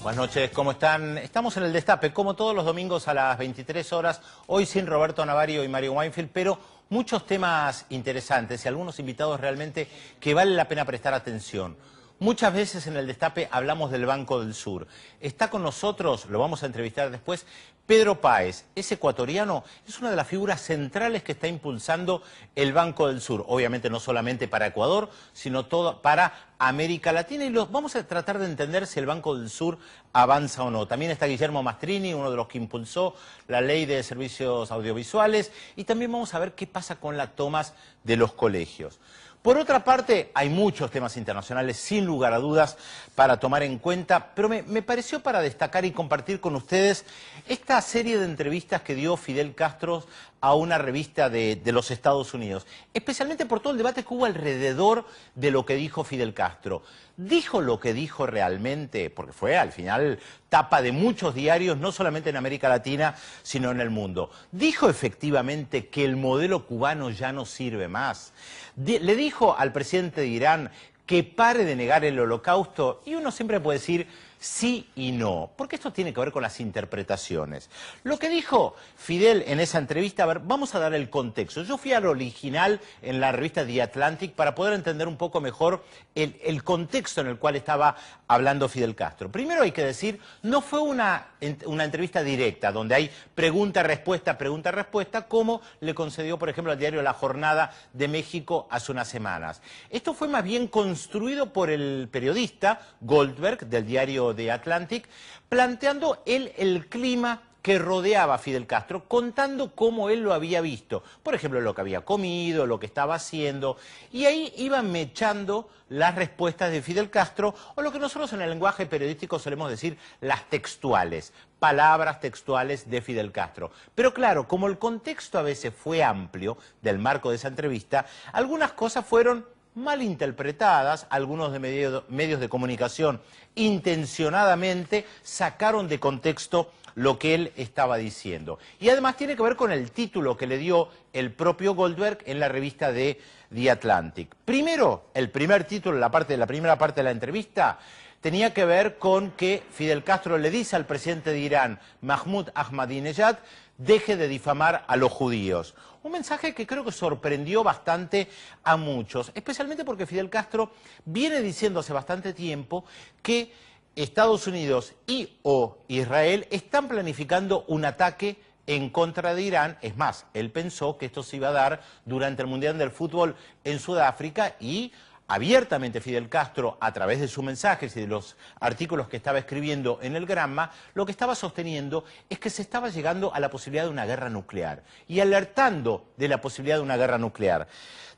Buenas noches, ¿cómo están? Estamos en el Destape, como todos los domingos a las 23 horas, hoy sin Roberto Navario y Mario Weinfeld, pero muchos temas interesantes y algunos invitados realmente que vale la pena prestar atención. Muchas veces en el Destape hablamos del Banco del Sur. Está con nosotros, lo vamos a entrevistar después, Pedro Páez. Es ecuatoriano, es una de las figuras centrales que está impulsando el Banco del Sur. Obviamente no solamente para Ecuador, sino todo para América Latina. Y vamos a tratar de entender si el Banco del Sur avanza o no. También está Guillermo Mastrini, uno de los que impulsó la ley de servicios audiovisuales. Y también vamos a ver qué pasa con las tomas de los colegios. Por otra parte, hay muchos temas internacionales, sin lugar a dudas, para tomar en cuenta, pero me pareció para destacar y compartir con ustedes esta serie de entrevistas que dio Fidel Castro a una revista de los Estados Unidos, especialmente por todo el debate que hubo alrededor de lo que dijo Fidel Castro. ¿Dijo lo que dijo realmente? Porque fue, al final, tapa de muchos diarios, no solamente en América Latina, sino en el mundo. ¿Dijo efectivamente que el modelo cubano ya no sirve más? Le dijo al presidente de Irán que pare de negar el holocausto, y uno siempre puede decir sí y no, porque esto tiene que ver con las interpretaciones. Lo que dijo Fidel en esa entrevista, a ver, vamos a dar el contexto. Yo fui al original en la revista The Atlantic para poder entender un poco mejor el contexto en el cual estaba hablando Fidel Castro. Primero hay que decir, no fue una entrevista directa, donde hay pregunta-respuesta, como le concedió, por ejemplo, al diario La Jornada de México hace unas semanas. Esto fue más bien construido por el periodista Goldberg, del diario The Atlantic, planteando él el clima que rodeaba a Fidel Castro, contando cómo él lo había visto. Por ejemplo, lo que había comido, lo que estaba haciendo, y ahí iban mechando las respuestas de Fidel Castro, o lo que nosotros en el lenguaje periodístico solemos decir las textuales, palabras textuales de Fidel Castro. Pero claro, como el contexto a veces fue amplio del marco de esa entrevista, algunas cosas fueron malinterpretadas, algunos de medios de comunicación intencionadamente sacaron de contexto lo que él estaba diciendo. Y además tiene que ver con el título que le dio el propio Goldberg en la revista de The Atlantic. Primero, el primer título, la primera parte de la entrevista, tenía que ver con que Fidel Castro le dice al presidente de Irán, Mahmoud Ahmadinejad, deje de difamar a los judíos. Un mensaje que creo que sorprendió bastante a muchos, especialmente porque Fidel Castro viene diciendo hace bastante tiempo que Estados Unidos o Israel están planificando un ataque en contra de Irán. Es más, él pensó que esto se iba a dar durante el Mundial del Fútbol en Sudáfrica y abiertamente Fidel Castro, a través de sus mensajes y de los artículos que estaba escribiendo en el Granma, lo que estaba sosteniendo es que se estaba llegando a la posibilidad de una guerra nuclear y alertando de la posibilidad de una guerra nuclear.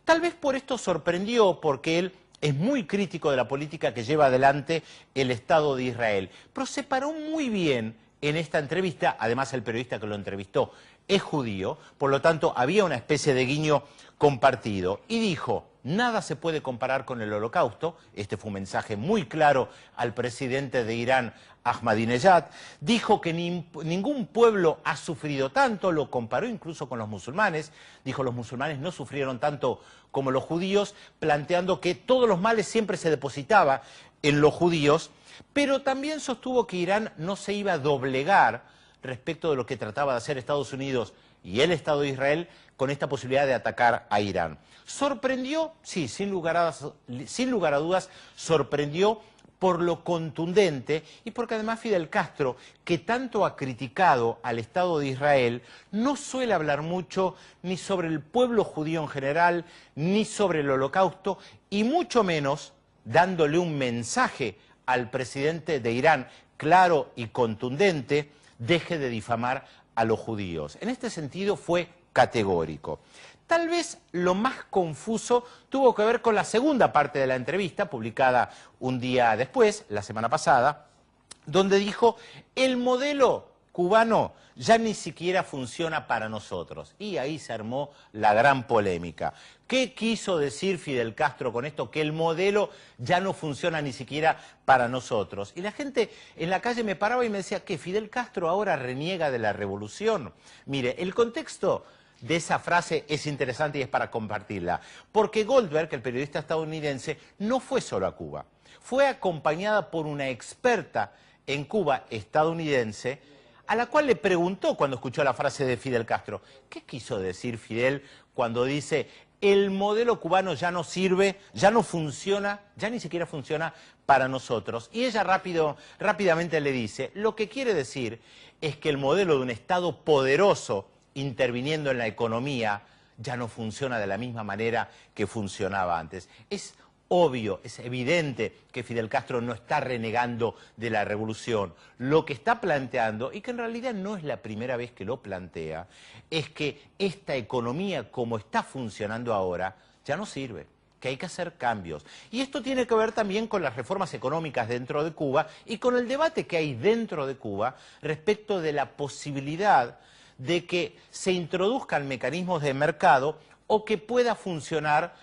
Tal vez por esto sorprendió, porque él es muy crítico de la política que lleva adelante el Estado de Israel, pero se paró muy bien en esta entrevista. Además, el periodista que lo entrevistó es judío, por lo tanto había una especie de guiño compartido, y dijo: nada se puede comparar con el holocausto. Este fue un mensaje muy claro al presidente de Irán, Ahmadinejad. Dijo que ningún pueblo ha sufrido tanto, lo comparó incluso con los musulmanes. Dijo: los musulmanes no sufrieron tanto como los judíos, planteando que todos los males siempre se depositaba en los judíos, pero también sostuvo que Irán no se iba a doblegar respecto de lo que trataba de hacer Estados Unidos y el Estado de Israel con esta posibilidad de atacar a Irán. ¿Sorprendió? Sí, sin lugar a dudas, sorprendió por lo contundente y porque además Fidel Castro, que tanto ha criticado al Estado de Israel, no suele hablar mucho ni sobre el pueblo judío en general, ni sobre el holocausto, y mucho menos dándole un mensaje al presidente de Irán claro y contundente: deje de difamar a los judíos. En este sentido fue categórico. Tal vez lo más confuso tuvo que ver con la segunda parte de la entrevista, publicada un día después, la semana pasada, donde dijo: el modelo cubano ya ni siquiera funciona para nosotros. Y ahí se armó la gran polémica. ¿Qué quiso decir Fidel Castro con esto? Que el modelo ya no funciona ni siquiera para nosotros. Y la gente en la calle me paraba y me decía: ¿qué? ¿Fidel Castro ahora reniega de la revolución? Mire, el contexto de esa frase es interesante y es para compartirla, porque Goldberg, el periodista estadounidense, no fue solo a Cuba. Fue acompañada por una experta en Cuba estadounidense, a la cual le preguntó cuando escuchó la frase de Fidel Castro, ¿qué quiso decir Fidel cuando dice el modelo cubano ya no sirve, ya no funciona, ya ni siquiera funciona para nosotros? Y ella rápidamente le dice, lo que quiere decir es que el modelo de un Estado poderoso interviniendo en la economía ya no funciona de la misma manera que funcionaba antes. Es obvio, es evidente que Fidel Castro no está renegando de la revolución. Lo que está planteando, y que en realidad no es la primera vez que lo plantea, es que esta economía como está funcionando ahora ya no sirve, que hay que hacer cambios. Y esto tiene que ver también con las reformas económicas dentro de Cuba y con el debate que hay dentro de Cuba respecto de la posibilidad de que se introduzcan mecanismos de mercado o que pueda funcionar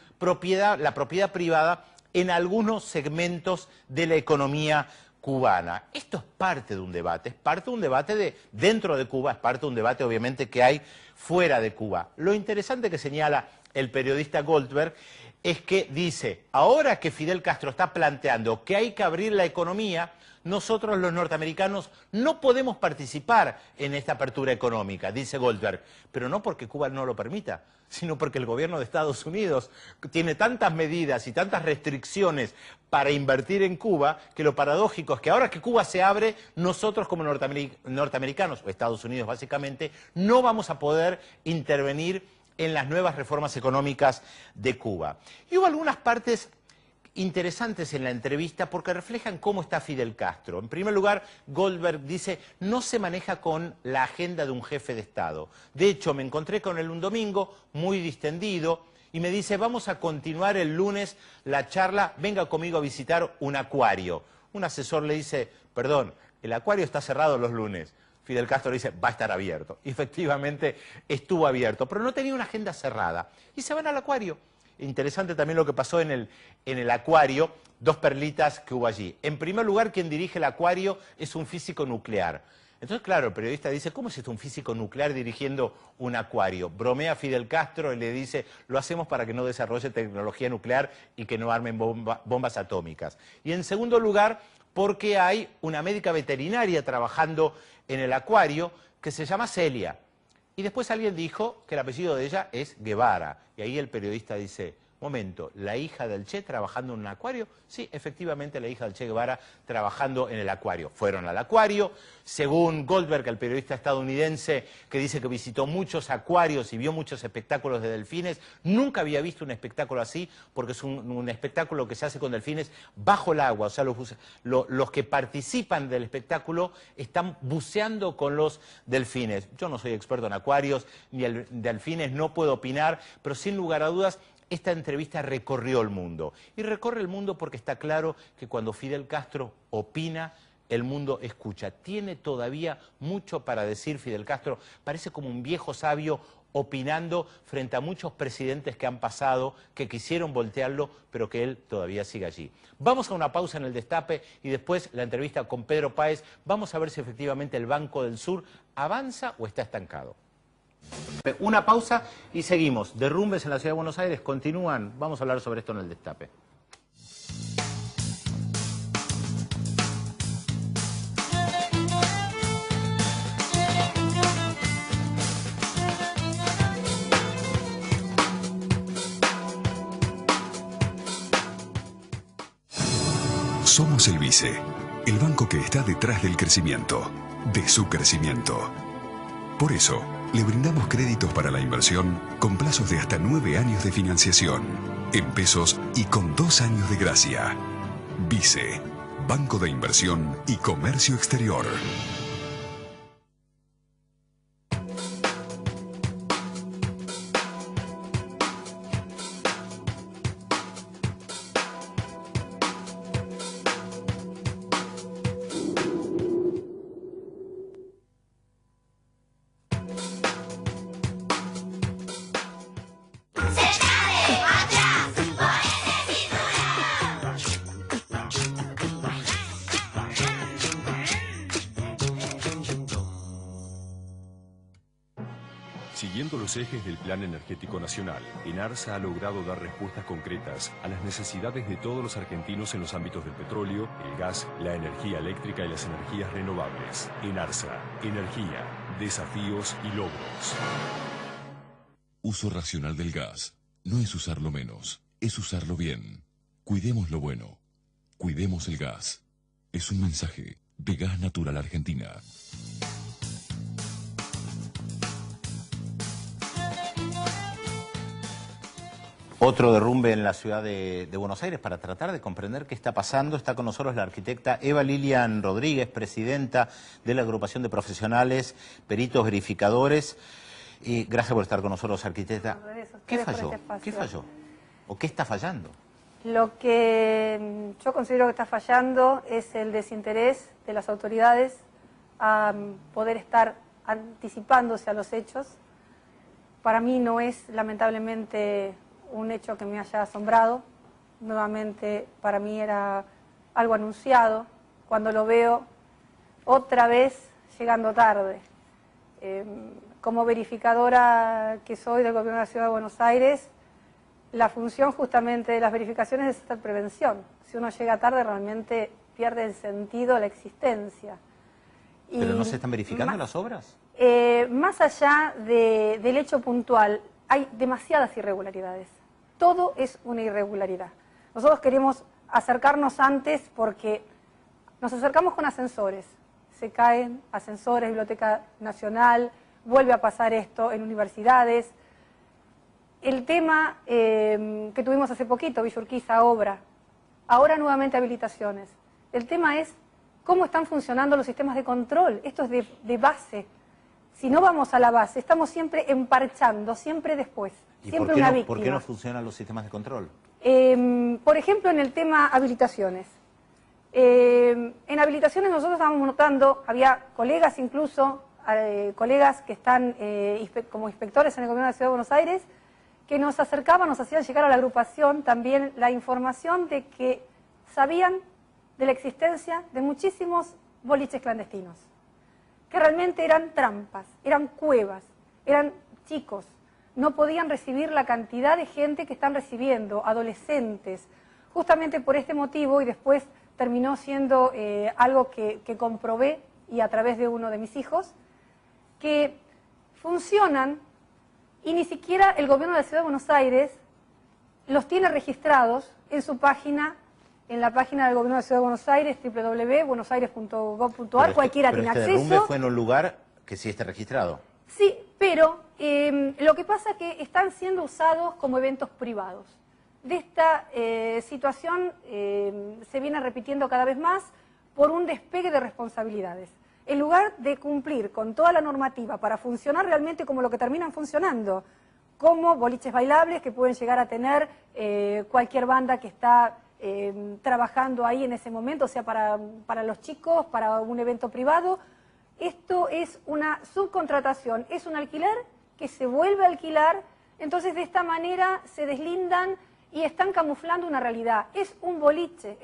la propiedad privada en algunos segmentos de la economía cubana. Esto es parte de un debate, es parte de un debate dentro de Cuba, es parte de un debate obviamente que hay fuera de Cuba. Lo interesante que señala el periodista Goldberg es que dice, ahora que Fidel Castro está planteando que hay que abrir la economía, nosotros los norteamericanos no podemos participar en esta apertura económica, dice Goldberg, pero no porque Cuba no lo permita, sino porque el gobierno de Estados Unidos tiene tantas medidas y tantas restricciones para invertir en Cuba, que lo paradójico es que ahora que Cuba se abre, nosotros como norteamericanos, o Estados Unidos básicamente, no vamos a poder intervenir en las nuevas reformas económicas de Cuba. Y hubo algunas partes interesantes en la entrevista porque reflejan cómo está Fidel Castro. En primer lugar, Goldberg dice, no se maneja con la agenda de un jefe de Estado. De hecho, me encontré con él un domingo muy distendido y me dice, vamos a continuar el lunes la charla, venga conmigo a visitar un acuario. Un asesor le dice, perdón, el acuario está cerrado los lunes. Fidel Castro dice, va a estar abierto. Y efectivamente estuvo abierto, pero no tenía una agenda cerrada. Y se van al acuario. Interesante también lo que pasó en el acuario, dos perlitas que hubo allí. En primer lugar, quien dirige el acuario es un físico nuclear. Entonces, claro, el periodista dice, ¿cómo es esto un físico nuclear dirigiendo un acuario? Bromea Fidel Castro y le dice, lo hacemos para que no desarrolle tecnología nuclear y que no armen bombas atómicas. Y en segundo lugar, porque hay una médica veterinaria trabajando en el acuario que se llama Celia. Y después alguien dijo que el apellido de ella es Guevara. Y ahí el periodista dice, momento, ¿la hija del Che trabajando en un acuario? Sí, efectivamente, la hija del Che Guevara trabajando en el acuario. Fueron al acuario, según Goldberg, el periodista estadounidense que dice que visitó muchos acuarios y vio muchos espectáculos de delfines, nunca había visto un espectáculo así, porque es un espectáculo que se hace con delfines bajo el agua. O sea, los que participan del espectáculo están buceando con los delfines. Yo no soy experto en acuarios ni en delfines, no puedo opinar, pero sin lugar a dudas, esta entrevista recorrió el mundo. Y recorre el mundo porque está claro que cuando Fidel Castro opina, el mundo escucha. Tiene todavía mucho para decir Fidel Castro. Parece como un viejo sabio opinando frente a muchos presidentes que han pasado, que quisieron voltearlo, pero que él todavía sigue allí. Vamos a una pausa en el Destape y después la entrevista con Pedro Páez. Vamos a ver si efectivamente el Banco del Sur avanza o está estancado. Una pausa y seguimos. Derrumbes en la Ciudad de Buenos Aires continúan. Vamos a hablar sobre esto en el Destape. Somos el Vice, el banco que está detrás del crecimiento, de su crecimiento. Por eso, le brindamos créditos para la inversión con plazos de hasta 9 años de financiación, en pesos y con 2 años de gracia. Vice, Banco de Inversión y Comercio Exterior. los ejes del Plan Energético Nacional, ENARSA ha logrado dar respuestas concretas a las necesidades de todos los argentinos en los ámbitos del petróleo, el gas, la energía eléctrica y las energías renovables. ENARSA, energía, desafíos y logros. Uso racional del gas no es usarlo menos, es usarlo bien. Cuidemos lo bueno. Cuidemos el gas. Es un mensaje de Gas Natural Argentina. Otro derrumbe en la ciudad de Buenos Aires. Para tratar de comprender qué está pasando, está con nosotros la arquitecta Eva Lilian Rodríguez, presidenta de la agrupación de profesionales, peritos verificadores. Y gracias por estar con nosotros, arquitecta. ¿Qué falló? ¿Qué falló? ¿O qué está fallando? Lo que yo considero que está fallando es el desinterés de las autoridades a poder estar anticipándose a los hechos. Para mí no es, lamentablemente, un hecho que me haya asombrado. Nuevamente, para mí era algo anunciado. Cuando lo veo, otra vez llegando tarde. Como verificadora que soy del Gobierno de la Ciudad de Buenos Aires, la función justamente de las verificaciones es esta prevención. Si uno llega tarde, realmente pierde el sentido, la existencia. ¿Pero no se están verificando las obras? Más allá del hecho puntual, hay demasiadas irregularidades. Todo es una irregularidad. Nosotros queremos acercarnos antes porque nos acercamos con ascensores. Se caen ascensores, Biblioteca Nacional, vuelve a pasar esto en universidades. El tema que tuvimos hace poquito, Villa Urquiza, obra, ahora nuevamente habilitaciones. El tema es cómo están funcionando los sistemas de control. Esto es de base. Si no vamos a la base, estamos siempre emparchando, siempre después. ¿Y siempre una víctima. por qué no funcionan los sistemas de control? Por ejemplo, en el tema habilitaciones. En habilitaciones nosotros estábamos notando, había colegas incluso, colegas que están como inspectores en el Gobierno de la Ciudad de Buenos Aires, que nos acercaban, nos hacían llegar a la agrupación también la información de que sabían de la existencia de muchísimos boliches clandestinos, que realmente eran trampas, eran cuevas, eran chicos, no podían recibir la cantidad de gente que están recibiendo, adolescentes, justamente por este motivo, y después terminó siendo algo que comprobé, y a través de uno de mis hijos, que funcionan y ni siquiera el Gobierno de la Ciudad de Buenos Aires los tiene registrados en su página, en la página del Gobierno de la Ciudad de Buenos Aires, www.buenosaires.gov.ar, cualquiera tiene acceso. Pero este derrumbe fue en un lugar que sí esté registrado. Sí, pero lo que pasa es que están siendo usados como eventos privados. De esta situación se viene repitiendo cada vez más por un despegue de responsabilidades. En lugar de cumplir con toda la normativa para funcionar realmente como lo que terminan funcionando, como boliches bailables que pueden llegar a tener cualquier banda que está trabajando ahí en ese momento, o sea, para los chicos, para un evento privado. Esto es una subcontratación, es un alquiler que se vuelve a alquilar, entonces de esta manera se deslindan y están camuflando una realidad. Es un boliche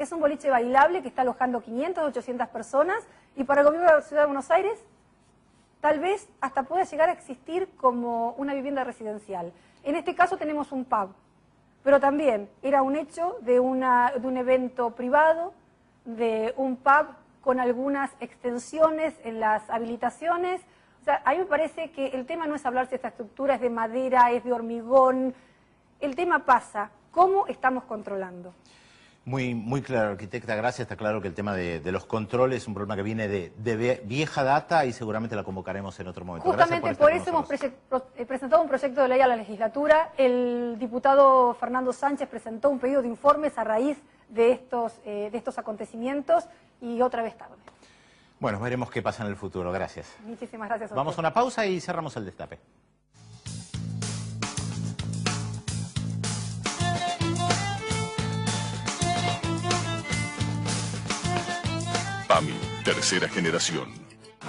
bailable que está alojando 500, 800 personas, y para el Gobierno de la Ciudad de Buenos Aires tal vez hasta pueda llegar a existir como una vivienda residencial. En este caso tenemos un pub, pero también era un hecho de un evento privado, de un pub con algunas extensiones en las habilitaciones. O sea, a mí me parece que el tema no es hablar si esta estructura es de madera, es de hormigón. El tema pasa, ¿cómo estamos controlando? Muy claro, arquitecta, gracias. Está claro que el tema de los controles es un problema que viene de vieja data y seguramente la convocaremos en otro momento. Justamente por eso hemos presentado un proyecto de ley a la legislatura. El diputado Fernando Sánchez presentó un pedido de informes a raíz de estos acontecimientos y otra vez tarde. Bueno, veremos qué pasa en el futuro. Gracias. Muchísimas gracias a Vamos a una pausa y cerramos el destape. PAMI, tercera generación.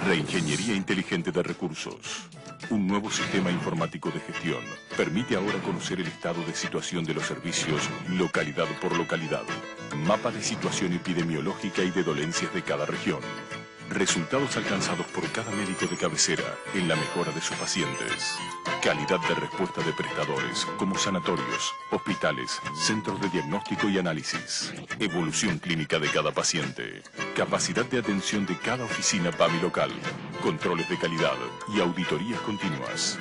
Reingeniería inteligente de recursos. Un nuevo sistema informático de gestión permite ahora conocer el estado de situación de los servicios localidad por localidad. Mapa de situación epidemiológica y de dolencias de cada región. Resultados alcanzados por cada médico de cabecera en la mejora de sus pacientes. Calidad de respuesta de prestadores, como sanatorios, hospitales, centros de diagnóstico y análisis. Evolución clínica de cada paciente. Capacidad de atención de cada oficina PAMI local. Controles de calidad y auditorías continuas.